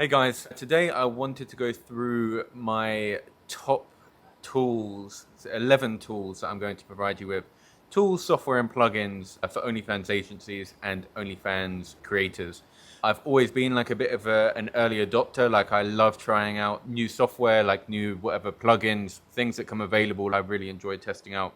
Hey guys, today I wanted to go through my top tools, 11 tools that I'm going to provide you with. Tools, software, and plugins for OnlyFans agencies and OnlyFans creators. I've always been like a bit of an early adopter. Like I love trying out new software, like new whatever plugins, things that come available. I really enjoy testing out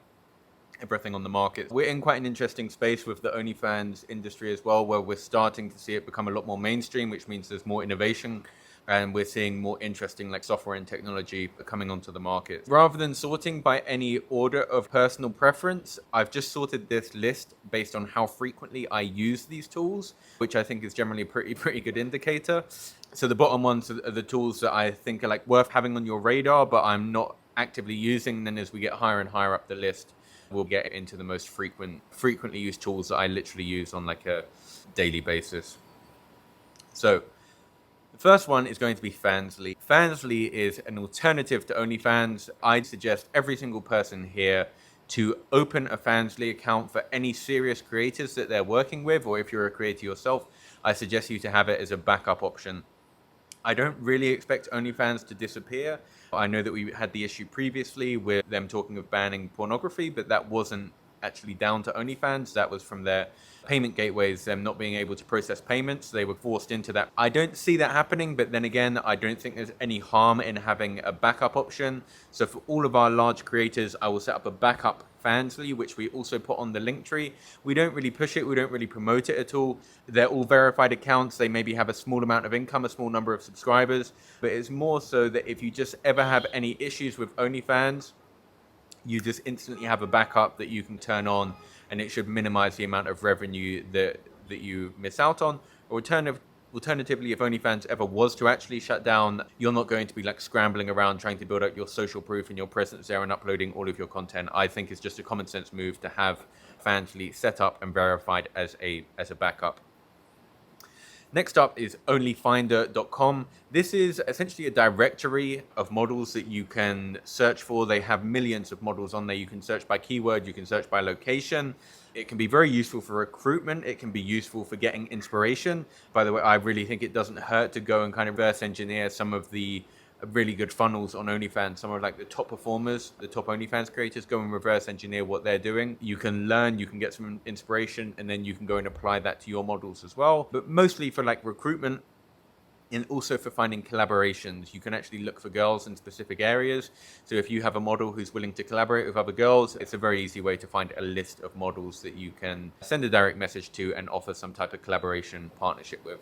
everything on the market. We're in quite an interesting space with the OnlyFans industry as well, where we're starting to see it become a lot more mainstream, which means there's more innovation and we're seeing more interesting like software and technology coming onto the market. Rather than sorting by any order of personal preference, I've just sorted this list based on how frequently I use these tools, which I think is generally a pretty good indicator. So the bottom ones are the tools that I think are like worth having on your radar, but I'm not actively using. Then as we get higher and higher up the list, we'll get into the most frequently used tools that I literally use on like a daily basis. So the first one is going to be Fansly. Fansly is an alternative to OnlyFans. I'd suggest every single person here to open a Fansly account for any serious creators that they're working with, or if you're a creator yourself, I suggest you to have it as a backup option. I don't really expect OnlyFans to disappear. I know that we had the issue previously with them talking of banning pornography, but that wasn't actually down to OnlyFans. That was from their payment gateways, them not being able to process payments. They were forced into that. I don't see that happening, but then again, I don't think there's any harm in having a backup option. So for all of our large creators, I will set up a backup Fansly, which we also put on the link tree. We don't really push it. We don't really promote it at all. They're all verified accounts. They maybe have a small amount of income, a small number of subscribers, but it's more so that if you just ever have any issues with OnlyFans, you just instantly have a backup that you can turn on, and it should minimize the amount of revenue that you miss out on. Alternatively, if OnlyFans ever was to actually shut down, you're not going to be like scrambling around trying to build up your social proof and your presence there and uploading all of your content. I think it's just a common sense move to have Fansly set up and verified as a backup. Next up is OnlyFinder.com. This is essentially a directory of models that you can search for. They have millions of models on there. You can search by keyword, you can search by location. It can be very useful for recruitment. It can be useful for getting inspiration. By the way, I really think it doesn't hurt to go and kind of reverse engineer some of the really good funnels on OnlyFans. Some of like the top performers, the top OnlyFans creators, go and reverse engineer what they're doing. You can learn, you can get some inspiration, and then you can go and apply that to your models as well. But mostly for like recruitment and also for finding collaborations. You can actually look for girls in specific areas. So if you have a model who's willing to collaborate with other girls, it's a very easy way to find a list of models that you can send a direct message to and offer some type of collaboration partnership with.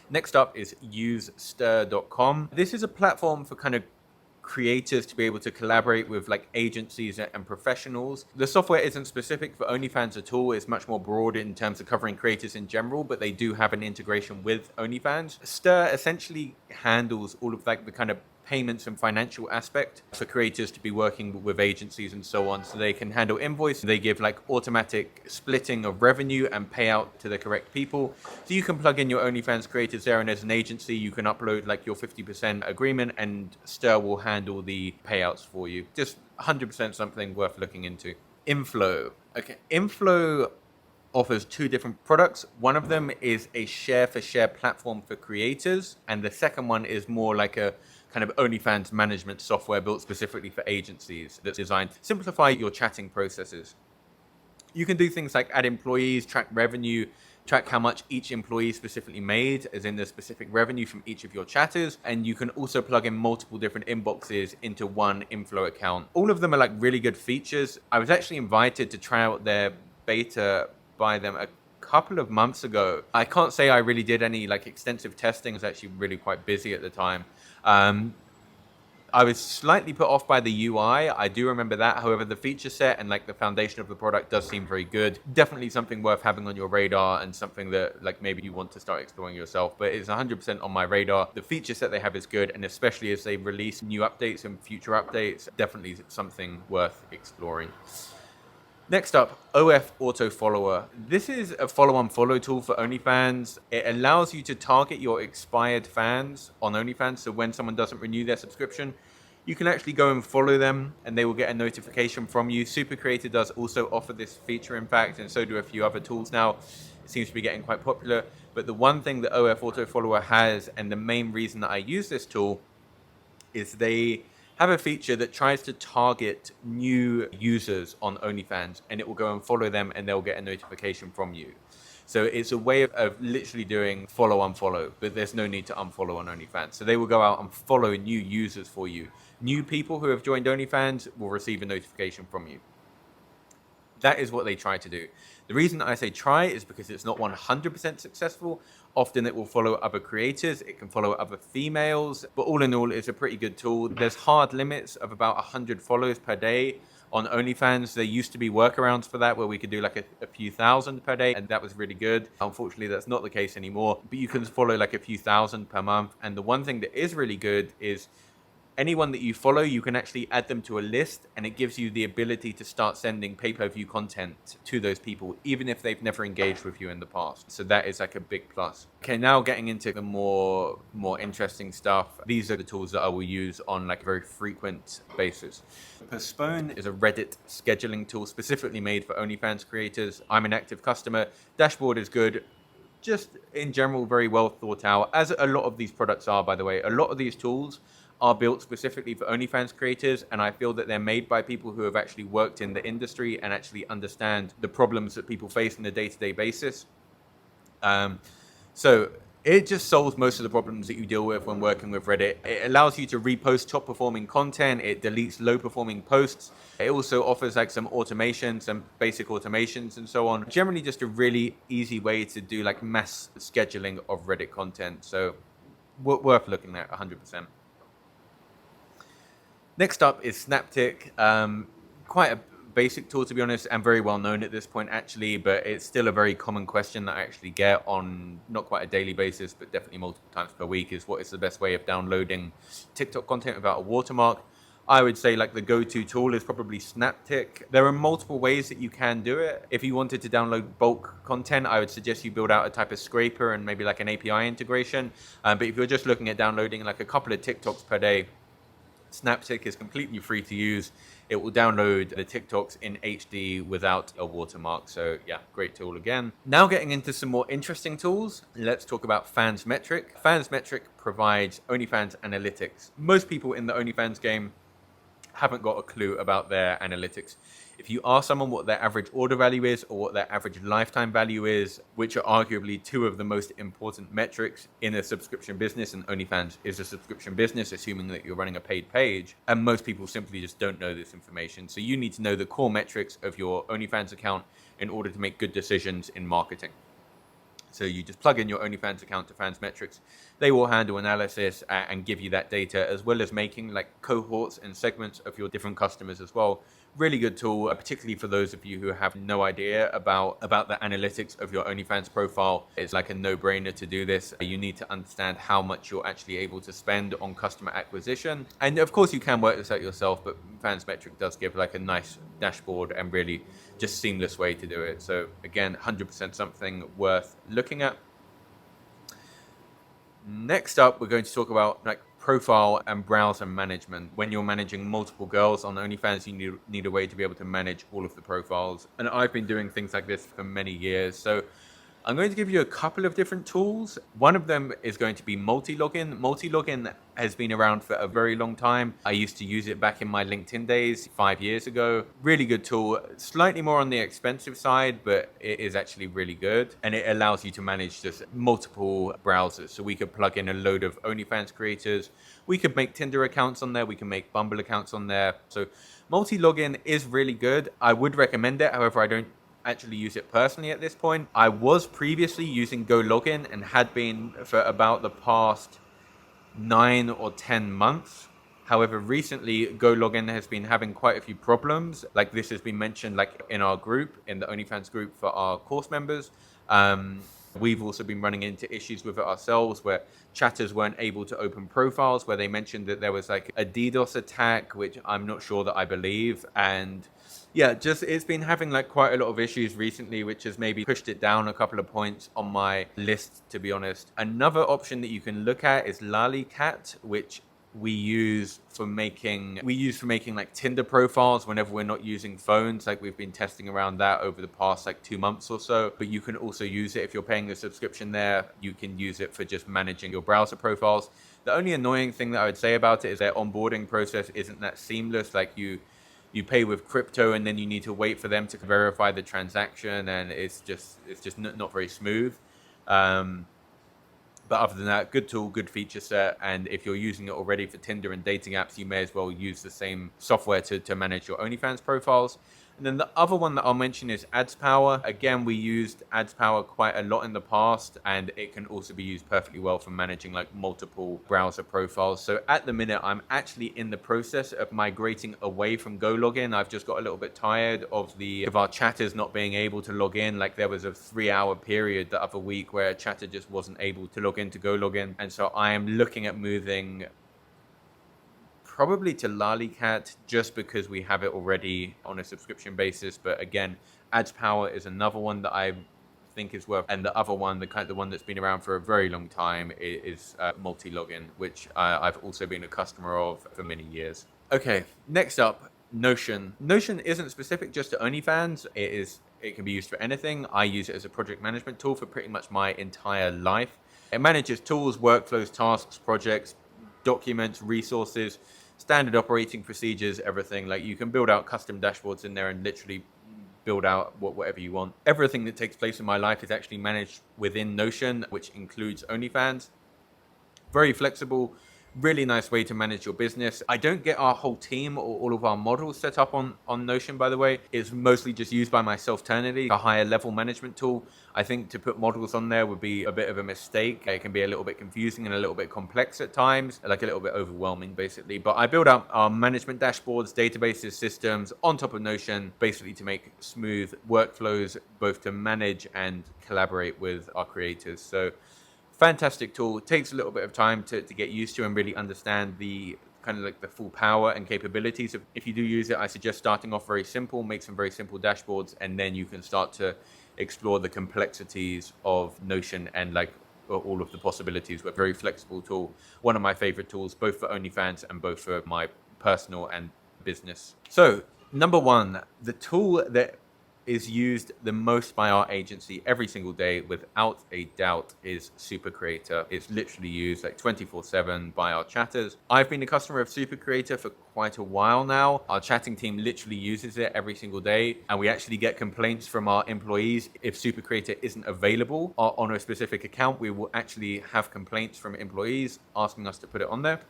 Next up is UseStir.com. This is a platform for kind of creators to be able to collaborate with like agencies and professionals. The software isn't specific for OnlyFans at all. It's much more broad in terms of covering creators in general, but they do have an integration with OnlyFans. Stir essentially handles all of like the kind of payments and financial aspect for creators to be working with agencies and so on. So they can handle invoice. They give like automatic splitting of revenue and payout to the correct people. So you can plug in your OnlyFans creators there, and as an agency, you can upload like your 50% agreement and Stir will handle the payouts for you. Just 100% something worth looking into. Infloww. Okay, Infloww offers two different products. One of them is a share-for-share platform for creators, and the second one is more like a kind of OnlyFans management software built specifically for agencies that's designed to simplify your chatting processes. You can do things like add employees, track revenue, track how much each employee specifically made, as in the specific revenue from each of your chatters. And you can also plug in multiple different inboxes into one Infloww account. All of them are like really good features. I was actually invited to try out their beta by them a couple of months ago. I can't say I really did any like extensive testing. I was actually really quite busy at the time. I was slightly put off by the UI. I do remember that. However, the feature set and like the foundation of the product does seem very good. Definitely something worth having on your radar and something that like maybe you want to start exploring yourself, but it's 100% on my radar. The feature set they have is good, and especially as they release new updates and future updates, definitely something worth exploring. Next up, OF Autofollower. This is a follow-on-follow tool for OnlyFans. It allows you to target your expired fans on OnlyFans, so when someone doesn't renew their subscription, you can actually go and follow them and they will get a notification from you. Supercreator does also offer this feature, in fact, and so do a few other tools now. It seems to be getting quite popular. But the one thing that OF Autofollower has, and the main reason that I use this tool, is they have a feature that tries to target new users on OnlyFans, and it will go and follow them and they'll get a notification from you. So it's a way of literally doing follow, unfollow, but there's no need to unfollow on OnlyFans. So they will go out and follow new users for you. New people who have joined OnlyFans will receive a notification from you. That is what they try to do. The reason I say try is because it's not 100% successful. Often it will follow other creators, it can follow other females, but all in all, it's a pretty good tool. There's hard limits of about 100 follows per day on OnlyFans. There used to be workarounds for that where we could do like a few thousand per day, and that was really good. Unfortunately, that's not the case anymore, but you can follow like a few thousand per month. And the one thing that is really good is anyone that you follow, you can actually add them to a list, and it gives you the ability to start sending pay-per-view content to those people, even if they've never engaged with you in the past. So that is like a big plus. Okay, now getting into the more interesting stuff. These are the tools that I will use on like a very frequent basis. Postpone is a Reddit scheduling tool specifically made for OnlyFans creators. I'm an active customer. Dashboard is good. Just in general, very well thought out, as a lot of these products are, by the way. A lot of these tools are built specifically for OnlyFans creators, and I feel that they're made by people who have actually worked in the industry and actually understand the problems that people face on a day-to-day basis. So it just solves most of the problems that you deal with when working with Reddit. It allows you to repost top performing content. It deletes low performing posts. It also offers like some automation, some basic automations and so on. Generally just a really easy way to do like mass scheduling of Reddit content. So worth looking at 100%. Next up is Snaptik. Quite a basic tool, to be honest, and very well known at this point, actually, but it's still a very common question that I actually get on not quite a daily basis, but definitely multiple times per week, is what is the best way of downloading TikTok content without a watermark? I would say like the go-to tool is probably Snaptik. There are multiple ways that you can do it. If you wanted to download bulk content, I would suggest you build out a type of scraper and maybe like an API integration. But if you're just looking at downloading like a couple of TikToks per day, Snaptik is completely free to use. It will download the TikToks in HD without a watermark. So yeah, great tool again. Now getting into some more interesting tools, let's talk about Fansmetric. Fansmetric provides OnlyFans analytics. Most people in the OnlyFans game haven't got a clue about their analytics. If you ask someone what their average order value is or what their average lifetime value is, which are arguably two of the most important metrics in a subscription business, and OnlyFans is a subscription business, assuming that you're running a paid page, and most people simply just don't know this information. So you need to know the core metrics of your OnlyFans account in order to make good decisions in marketing. So you just plug in your OnlyFans account to Fansmetrics. They will handle analysis and give you that data, as well as making like cohorts and segments of your different customers as well. Really good tool, particularly for those of you who have no idea about the analytics of your OnlyFans profile. It's like a no-brainer to do this. You need to understand how much you're actually able to spend on customer acquisition. And of course you can work this out yourself, but Fansmetric does give like a nice dashboard and really just seamless way to do it. So again, 100% something worth looking at. Next up, we're going to talk about like profile and browser management. When you're managing multiple girls on OnlyFans, you need a way to be able to manage all of the profiles. And I've been doing things like this for many years. So I'm going to give you a couple of different tools. One of them is going to be Multilogin. Multilogin has been around for a very long time. I used to use it back in my LinkedIn days 5 years ago. Really good tool, slightly more on the expensive side, but it is actually really good. And it allows you to manage just multiple browsers. So we could plug in a load of OnlyFans creators. We could make Tinder accounts on there. We can make Bumble accounts on there. So Multilogin is really good. I would recommend it. However, I don't actually use it personally at this point. I was previously using GoLogin and had been for about the past 9 or 10 months. However, recently GoLogin has been having quite a few problems. Like this has been mentioned like in our group, in the OnlyFans group for our course members. We've also been running into issues with it ourselves where chatters weren't able to open profiles, where they mentioned that there was like a DDoS attack, which I'm not sure that I believe. And yeah, just it's been having like quite a lot of issues recently, which has maybe pushed it down a couple of points on my list, to be honest. Another option that you can look at is Lalicat, which we use for making like Tinder profiles whenever we're not using phones. Like we've been testing around that over the past like 2 months or so. But you can also use it if you're paying a subscription there. You can use it for just managing your browser profiles. The only annoying thing that I would say about it is their onboarding process isn't that seamless. Like you pay with crypto and then you need to wait for them to verify the transaction, and it's just not very smooth. But other than that, good tool, good feature set. And if you're using it already for Tinder and dating apps, you may as well use the same software to manage your OnlyFans profiles. And then the other one that I'll mention is AdsPower. Again, we used AdsPower quite a lot in the past, and it can also be used perfectly well for managing like multiple browser profiles. So at the minute, I'm actually in the process of migrating away from GoLogin. I've just got a little bit tired of our chatters not being able to log in. Like there was a 3-hour period the other week where a chatter just wasn't able to log into GoLogin. And so I am looking at moving probably to Lalicat, just because we have it already on a subscription basis. But again, AdsPower is another one that I think is worth. And the other one, the one that's been around for a very long time, is Multilogin, which I've also been a customer of for many years. Okay, next up, Notion. Notion isn't specific just to OnlyFans. It can be used for anything. I use it as a project management tool for pretty much my entire life. It manages tools, workflows, tasks, projects, documents, resources, standard operating procedures, everything. Like you can build out custom dashboards in there and literally build out whatever you want. Everything that takes place in my life is actually managed within Notion, which includes OnlyFans. Very flexible, really nice way to manage your business. I don't get our whole team or all of our models set up on Notion, by the way. It's mostly just used by myself internally, a higher level management tool. I think to put models on there would be a bit of a mistake. It can be a little bit confusing and a little bit complex at times, like a little bit overwhelming basically. But I build out our management dashboards, databases, systems on top of Notion, basically to make smooth workflows, both to manage and collaborate with our creators. So fantastic tool. It takes a little bit of time to get used to and really understand the kind of like the full power and capabilities. If you do use it, I suggest starting off very simple, make some very simple dashboards, and then you can start to explore the complexities of Notion and like all of the possibilities. We're a very flexible tool. One of my favorite tools, both for OnlyFans and both for my personal and business. So number one, the tool that is used the most by our agency every single day, without a doubt, is Supercreator. It's literally used like 24/7 by our chatters. I've been a customer of Supercreator for quite a while now. Our chatting team literally uses it every single day, and we actually get complaints from our employees if Supercreator isn't available on a specific account. We will actually have complaints from employees asking us to put it on there.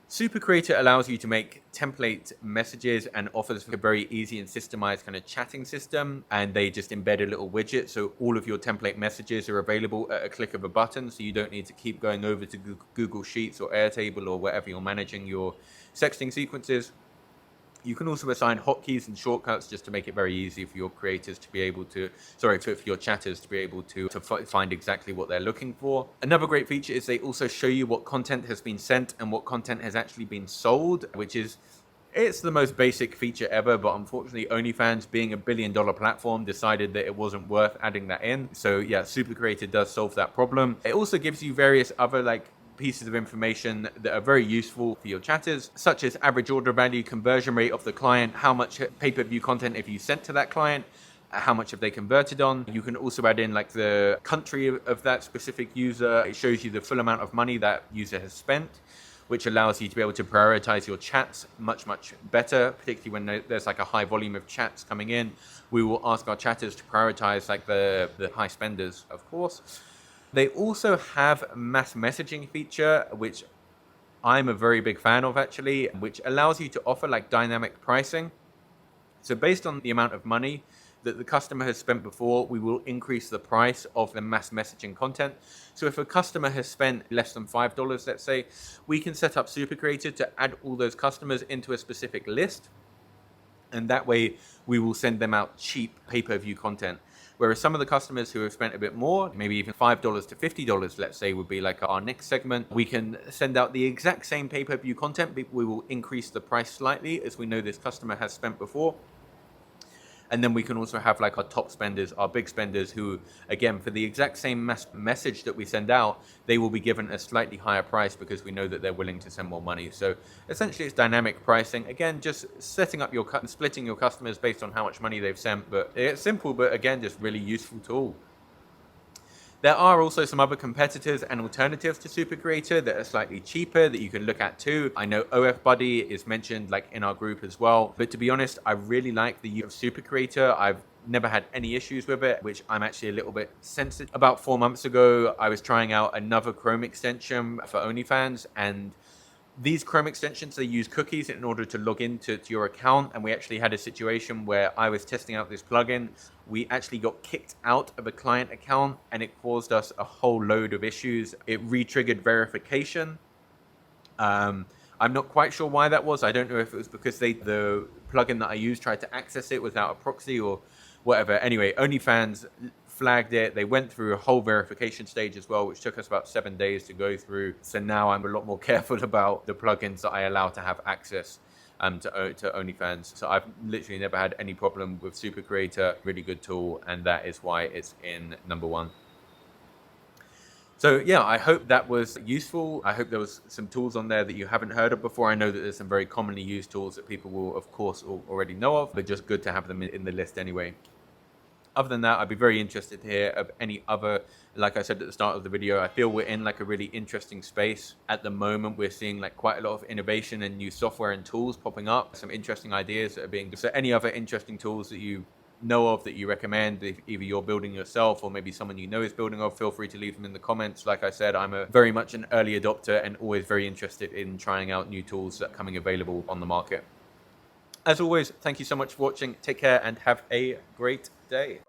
Supercreator allows you to make template messages and offers a very easy and systemized kind of chatting system, and they just embed a little widget, so all of your template messages are available at a click of a button, so you don't need to keep going over to Google Sheets or Airtable or wherever you're managing your sexting sequences. You can also assign hotkeys and shortcuts just to make it very easy for your creators to be able to, for your chatters to be able to find exactly what they're looking for. Another great feature is they also show you what content has been sent and what content has actually been sold, which is, it's the most basic feature ever, but unfortunately OnlyFans, being $1 billion platform, decided that it wasn't worth adding that in. So yeah, Supercreator does solve that problem. It also gives you various other pieces of information that are very useful for your chatters, such as average order value, conversion rate of the client, how much pay-per-view content have you sent to that client, how much have they converted on. You can also add in like the country of that specific user. It shows you the full amount of money that user has spent, which allows you to be able to prioritize your chats much better, particularly when there's like a high volume of chats coming in. We will ask our chatters to prioritize like the high spenders, of course. They also have a mass messaging feature, which I'm a very big fan of actually, which allows you to offer like dynamic pricing. So based on the amount of money that the customer has spent before, we will increase the price of the mass messaging content. So if a customer has spent less than $5, let's say, we can set up Supercreator to add all those customers into a specific list. And that way we will send them out cheap pay-per-view content. Whereas some of the customers who have spent a bit more, maybe even $5 to $50, let's say, would be like our next segment. We can send out the exact same pay-per-view content, but we will increase the price slightly as we know this customer has spent before. And then we can also have like our top spenders, our big spenders, who, again, for the exact same message that we send out, they will be given a slightly higher price because we know that they're willing to send more money. So essentially it's dynamic pricing. Again, just setting up splitting your customers based on how much money they've sent. But it's simple, but again, just really useful tool. There are also some other competitors and alternatives to Supercreator that are slightly cheaper that you can look at too. I know OF Buddy is mentioned like in our group as well. But to be honest, I really like the use of Supercreator. I've never had any issues with it, which I'm actually a little bit sensitive. About 4 months ago, I was trying out another Chrome extension for OnlyFans, and these Chrome extensions, they use cookies in order to log into your account. And we actually had a situation where I was testing out this plugin. We actually got kicked out of a client account and it caused us a whole load of issues. It re-triggered verification. I'm not quite sure why that was. I don't know if it was because the plugin that I used tried to access it without a proxy or whatever. Anyway, OnlyFans flagged it. They went through a whole verification stage as well, which took us about 7 days to go through. So now I'm a lot more careful about the plugins that I allow to have access to OnlyFans. So I've literally never had any problem with Supercreator. Really good tool, and that is why it's in #1. So yeah, I hope that was useful. I hope there was some tools on there that you haven't heard of before. I know that there's some very commonly used tools that people will, of course, already know of, but just good to have them in the list anyway. Other than that, I'd be very interested to hear of any other, like I said at the start of the video, I feel we're in like a really interesting space. At the moment, we're seeing like quite a lot of innovation and new software and tools popping up, some interesting ideas that are being, so any other interesting tools that you know of that you recommend, if either you're building yourself or maybe someone you know is building of, feel free to leave them in the comments. Like I said, I'm very much an early adopter and always very interested in trying out new tools that are coming available on the market. As always, thank you so much for watching. Take care and have a great day.